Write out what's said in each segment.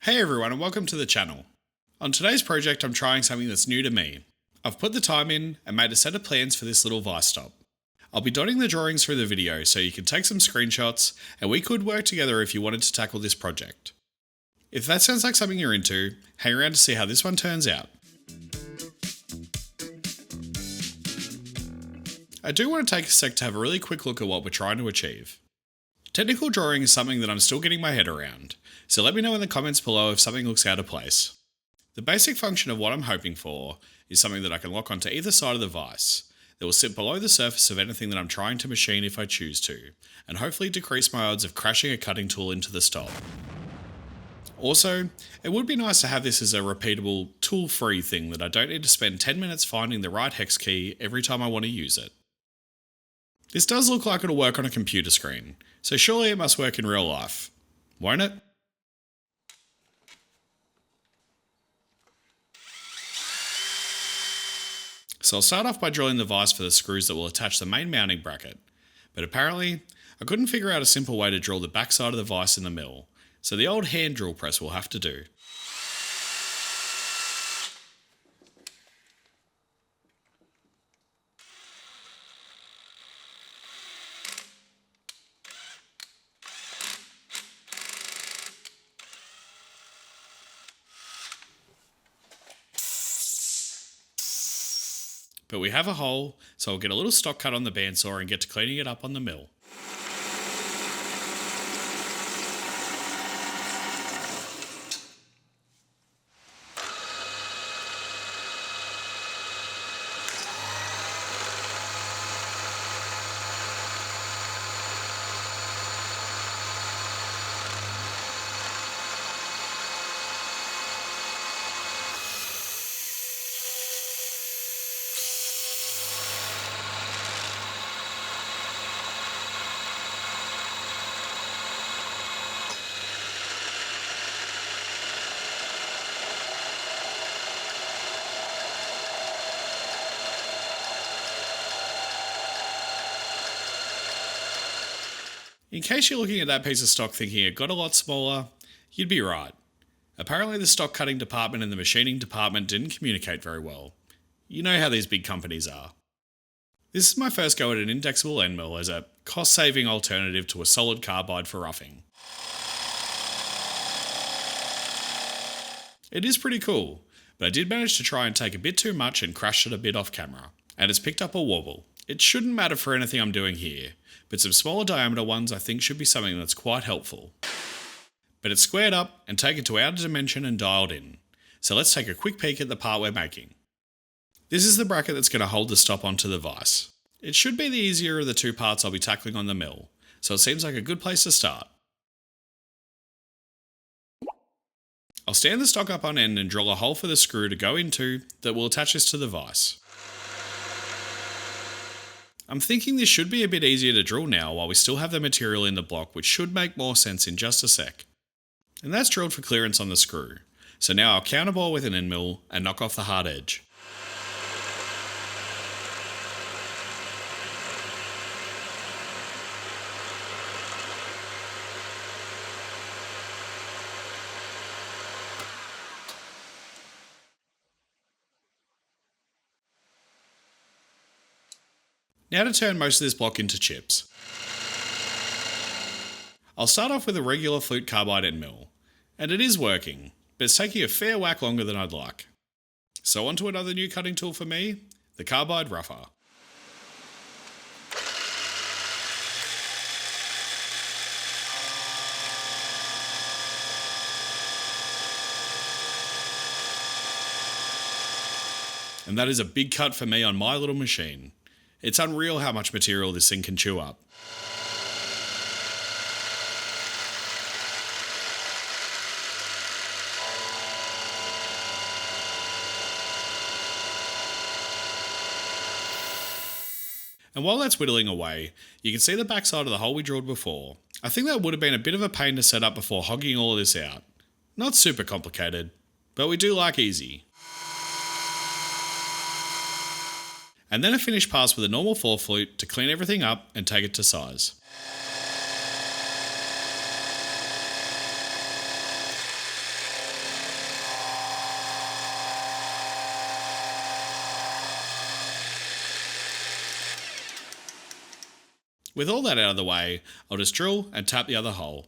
Hey everyone and welcome to the channel. On today's project I'm trying something that's new to me. I've put the time in and made a set of plans for this little Vise stop. I'll be dotting the drawings through the video so you can take some screenshots and we could work together if you wanted to tackle this project. If that sounds like something you're into, hang around to see how this one turns out. I do want to take a sec to have a really quick look at what we're trying to achieve. Technical drawing is something that I'm still getting my head around, so let me know in the comments below if something looks out of place. The basic function of what I'm hoping for is something that I can lock onto either side of the vise, that will sit below the surface of anything that I'm trying to machine if I choose to, and hopefully decrease my odds of crashing a cutting tool into the stop. Also, it would be nice to have this as a repeatable, tool-free thing that I don't need to spend 10 minutes finding the right hex key every time I want to use it. This does look like it'll work on a computer screen, so surely it must work in real life, won't it? So I'll start off by drilling the vise for the screws that will attach the main mounting bracket, but apparently I couldn't figure out a simple way to drill the back side of the vise in the mill, so the old hand drill press will have to do. But we have a hole, so I'll get a little stock cut on the bandsaw and get to cleaning it up on the mill. In case you're looking at that piece of stock thinking it got a lot smaller, you'd be right. Apparently the stock cutting department and the machining department didn't communicate very well. You know how these big companies are. This is my first go at an indexable end mill as a cost-saving alternative to a solid carbide for roughing. It is pretty cool, but I did manage to try and take a bit too much and crashed it a bit off camera, and it's picked up a wobble. It shouldn't matter for anything I'm doing here, but some smaller diameter ones I think should be something that's quite helpful. But it's squared up and taken to outer dimension and dialed in, so let's take a quick peek at the part we're making. This is the bracket that's going to hold the stop onto the vise. It should be the easier of the two parts I'll be tackling on the mill, so it seems like a good place to start. I'll stand the stock up on end and drill a hole for the screw to go into that will attach this to the vise. I'm thinking this should be a bit easier to drill now while we still have the material in the block, which should make more sense in just a sec. And that's drilled for clearance on the screw, so now I'll counterbore with an end mill and knock off the hard edge. Now to turn most of this block into chips. I'll start off with a regular flute carbide end mill, and it is working, but it's taking a fair whack longer than I'd like. So onto another new cutting tool for me, the carbide rougher. And that is a big cut for me on my little machine. It's unreal how much material this thing can chew up. And while that's whittling away, you can see the backside of the hole we drilled before. I think that would have been a bit of a pain to set up before hogging all of this out. Not super complicated, but we do like easy. And then a finished pass with a normal 4 flute to clean everything up and take it to size. With all that out of the way, I'll just drill and tap the other hole.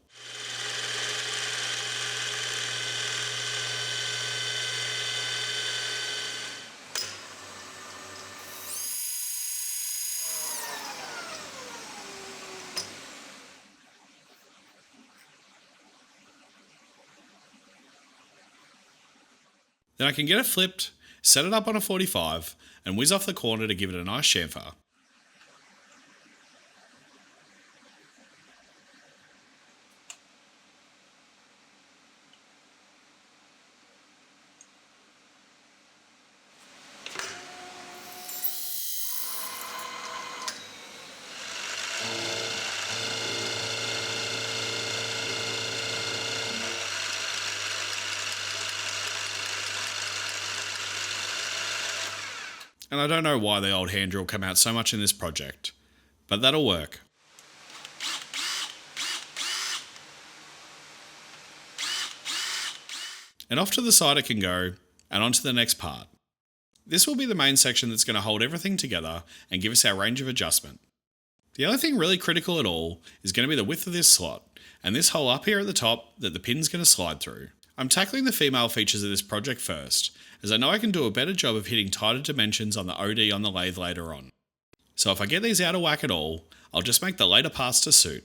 Then I can get it flipped, set it up on a 45, and whiz off the corner to give it a nice chamfer. And I don't know why the old hand drill came out so much in this project, but that'll work. And off to the side it can go, and on to the next part. This will be the main section that's going to hold everything together and give us our range of adjustment. The other thing really critical at all is going to be the width of this slot, and this hole up here at the top that the pin's going to slide through. I'm tackling the female features of this project first, as I know I can do a better job of hitting tighter dimensions on the OD on the lathe later on. So if I get these out of whack at all, I'll just make the later parts to suit.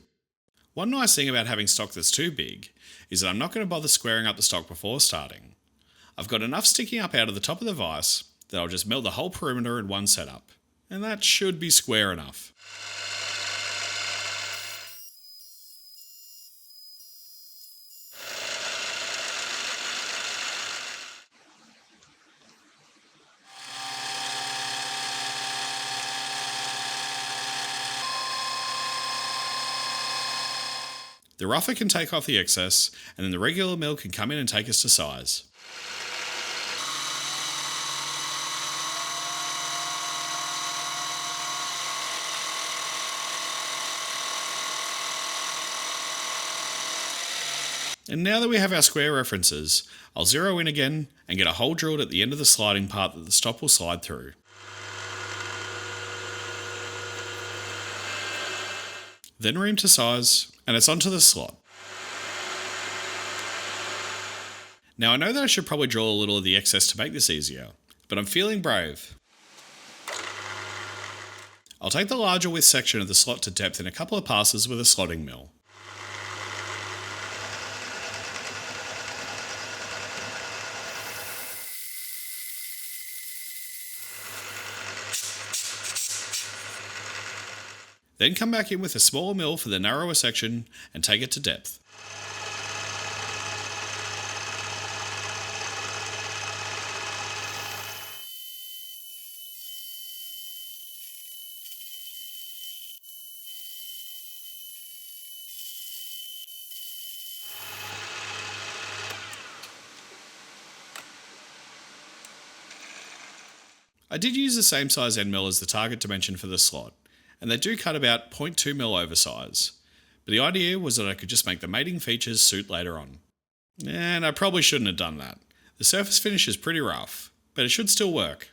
One nice thing about having stock that's too big is that I'm not going to bother squaring up the stock before starting. I've got enough sticking up out of the top of the vise that I'll just mill the whole perimeter in one setup, and that should be square enough. The rougher can take off the excess, and then the regular mill can come in and take us to size. And now that we have our square references, I'll zero in again and get a hole drilled at the end of the sliding part that the stop will slide through. Then ream to size, and it's onto the slot. Now I know that I should probably drill a little of the excess to make this easier, but I'm feeling brave. I'll take the larger width section of the slot to depth in a couple of passes with a slotting mill. Then come back in with a smaller mill for the narrower section and take it to depth. I did use the same size end mill as the target dimension for the slot, and they do cut about 0.2 mil oversize, but the idea was that I could just make the mating features suit later on. And I probably shouldn't have done that. The surface finish is pretty rough, but it should still work,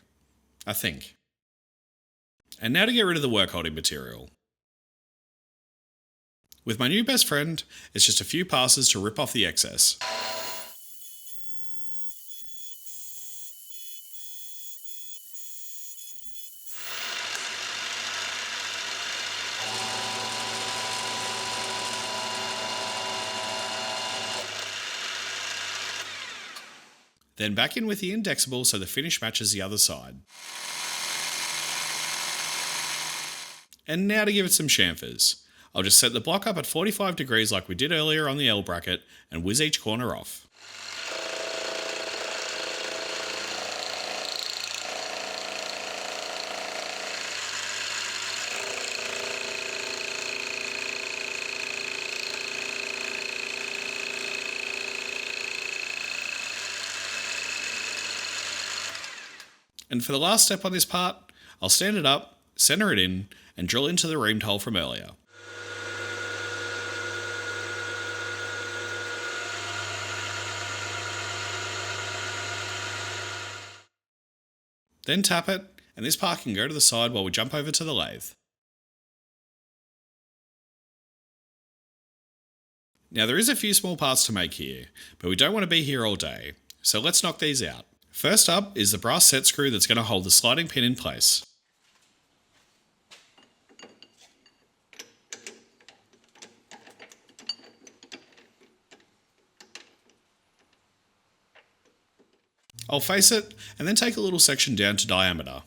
I think. And now to get rid of the work holding material. With my new best friend, it's just a few passes to rip off the excess. Then back in with the indexable so the finish matches the other side. And now to give it some chamfers. I'll just set the block up at 45 degrees like we did earlier on the L bracket and whiz each corner off. And for the last step on this part, I'll stand it up, center it in, and drill into the reamed hole from earlier. Then tap it, and this part can go to the side while we jump over to the lathe. Now there is a few small parts to make here, but we don't want to be here all day, so let's knock these out. First up is the brass set screw that's going to hold the sliding pin in place. I'll face it and then take a little section down to diameter.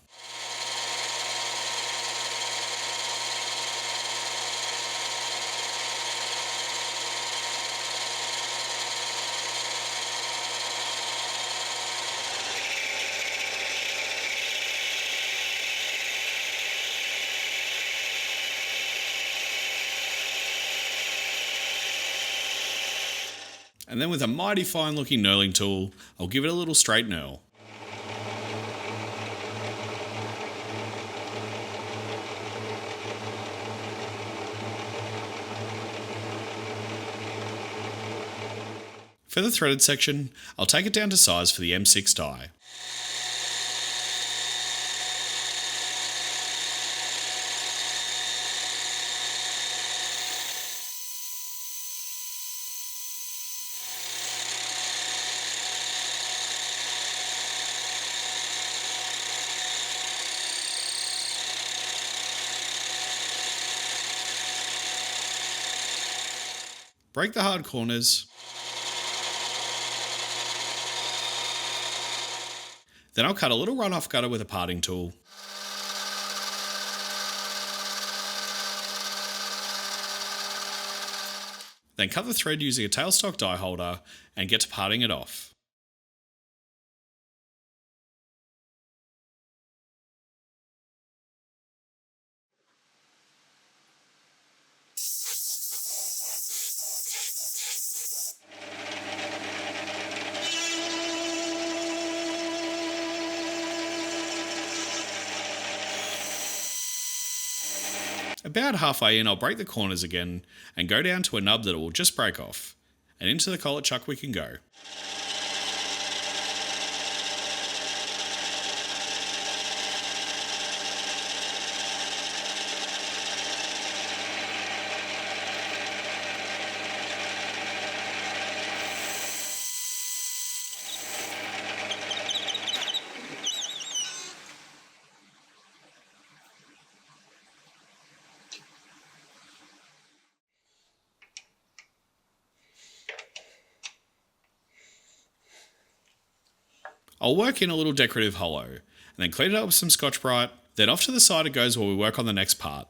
And then with a mighty fine looking knurling tool, I'll give it a little straight knurl. For the threaded section, I'll take it down to size for the M6 die. Break the hard corners. Then I'll cut a little runoff gutter with a parting tool. Then cut the thread using a tailstock die holder and get to parting it off. About halfway in, I'll break the corners again and go down to a nub that it will just break off. And into the collet chuck we can go. I'll work in a little decorative hollow, and then clean it up with some Scotch-Brite, then off to the side it goes while we work on the next part.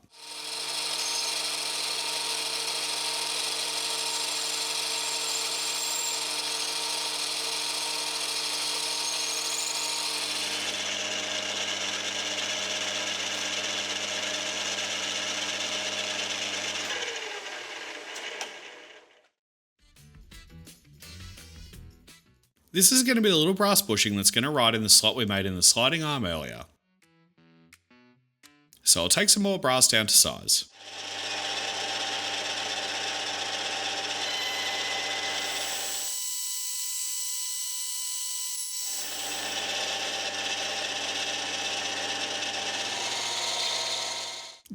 This is going to be the little brass bushing that's going to ride in the slot we made in the sliding arm earlier. So I'll take some more brass down to size.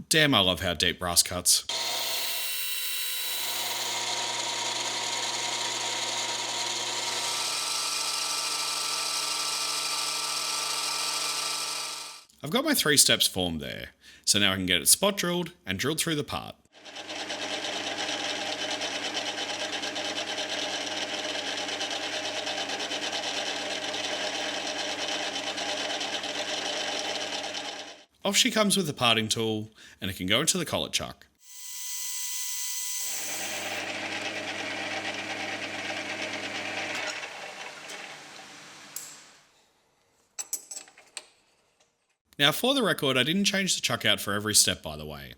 Damn, I love how deep brass cuts. I've got my 3 steps formed there, so now I can get it spot drilled and drilled through the part. Off she comes with the parting tool, and it can go into the collet chuck. Now for the record, I didn't change the chuck out for every step, by the way.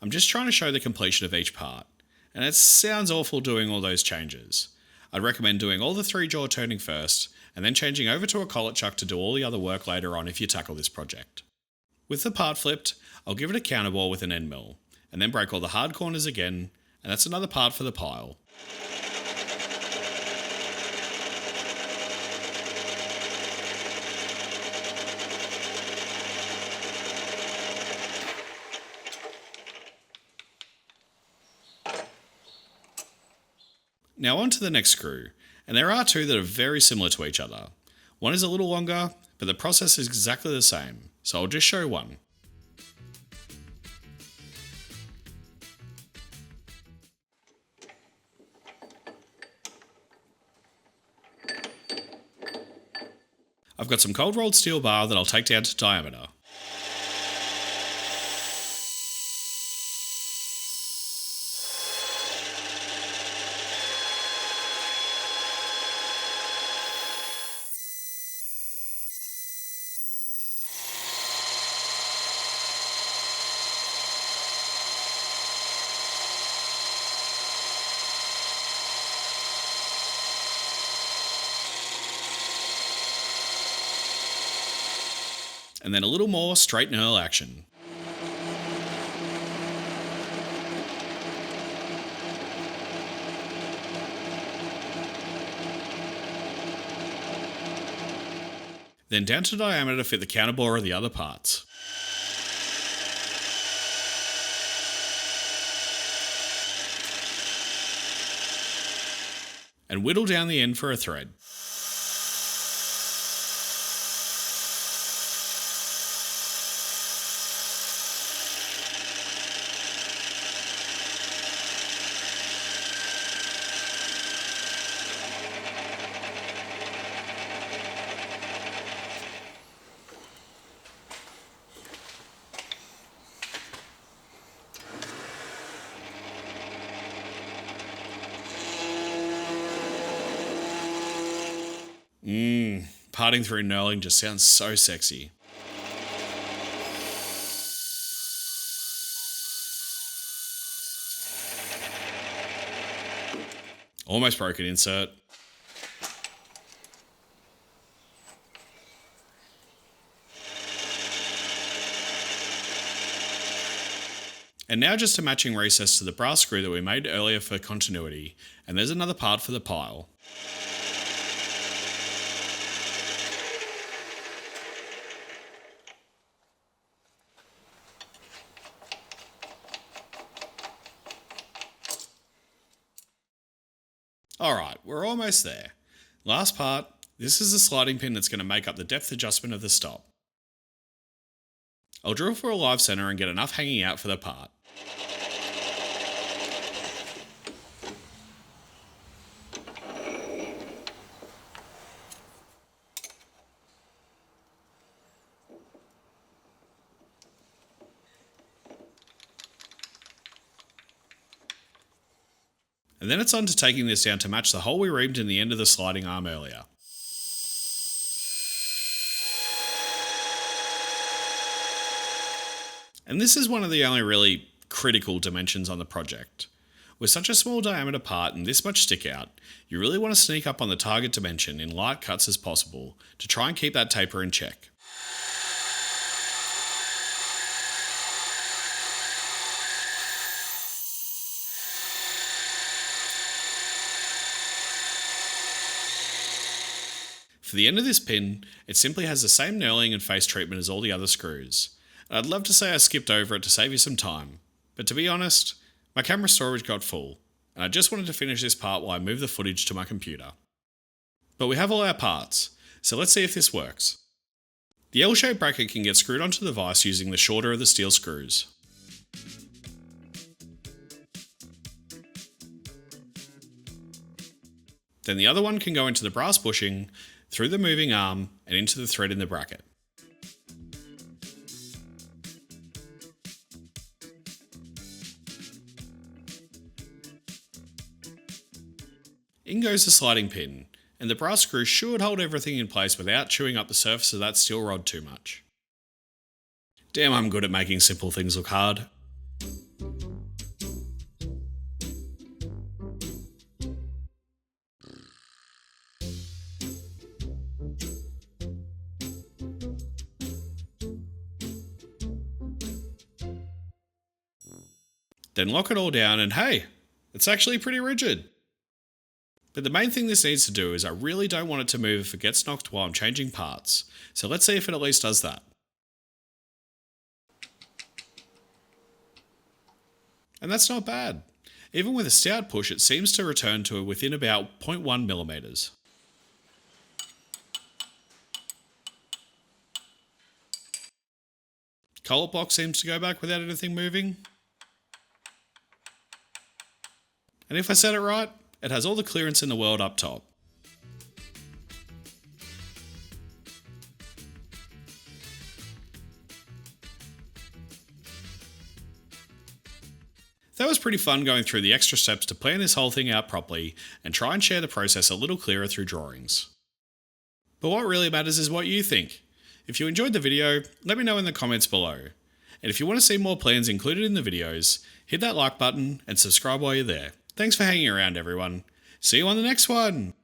I'm just trying to show the completion of each part, and it sounds awful doing all those changes. I'd recommend doing all the 3 jaw turning first, and then changing over to a collet chuck to do all the other work later on if you tackle this project. With the part flipped, I'll give it a counterbore with an end mill, and then break all the hard corners again, and that's another part for the pile. Now on to the next screw, and there are two that are very similar to each other. One is a little longer, but the process is exactly the same, so I'll just show one. I've got some cold rolled steel bar that I'll take down to diameter. And then a little more straight knurl action. Then down to diameter to fit the counterbore of the other parts. And whittle down the end for a thread. Parting through knurling just sounds so sexy. Almost broken insert. And now just a matching recess to the brass screw that we made earlier for continuity, and there's another part for the pile. Alright, we're almost there. Last part, this is the sliding pin that's going to make up the depth adjustment of the stop. I'll drill for a live center and get enough hanging out for the part. And then it's on to taking this down to match the hole we reamed in the end of the sliding arm earlier. And this is one of the only really critical dimensions on the project. With such a small diameter part and this much stick out, you really want to sneak up on the target dimension in light cuts as possible to try and keep that taper in check. For the end of this pin, it simply has the same knurling and face treatment as all the other screws. And I'd love to say I skipped over it to save you some time, but to be honest, my camera storage got full, and I just wanted to finish this part while I move the footage to my computer. But we have all our parts, so let's see if this works. The L-shaped bracket can get screwed onto the vise using the shorter of the steel screws. Then the other one can go into the brass bushing, through the moving arm, and into the thread in the bracket. In goes the sliding pin, and the brass screw should hold everything in place without chewing up the surface of that steel rod too much. Damn, I'm good at making simple things look hard. Then lock it all down and hey, it's actually pretty rigid. But the main thing this needs to do is I really don't want it to move if it gets knocked while I'm changing parts, so let's see if it at least does that. And that's not bad. Even with a stout push, it seems to return to within about 0.1 millimeters. Cullet block seems to go back without anything moving. And if I said it right, it has all the clearance in the world up top. That was pretty fun going through the extra steps to plan this whole thing out properly and try and share the process a little clearer through drawings. But what really matters is what you think. If you enjoyed the video, let me know in the comments below. And if you want to see more plans included in the videos, hit that like button and subscribe while you're there. Thanks for hanging around, everyone. See you on the next one!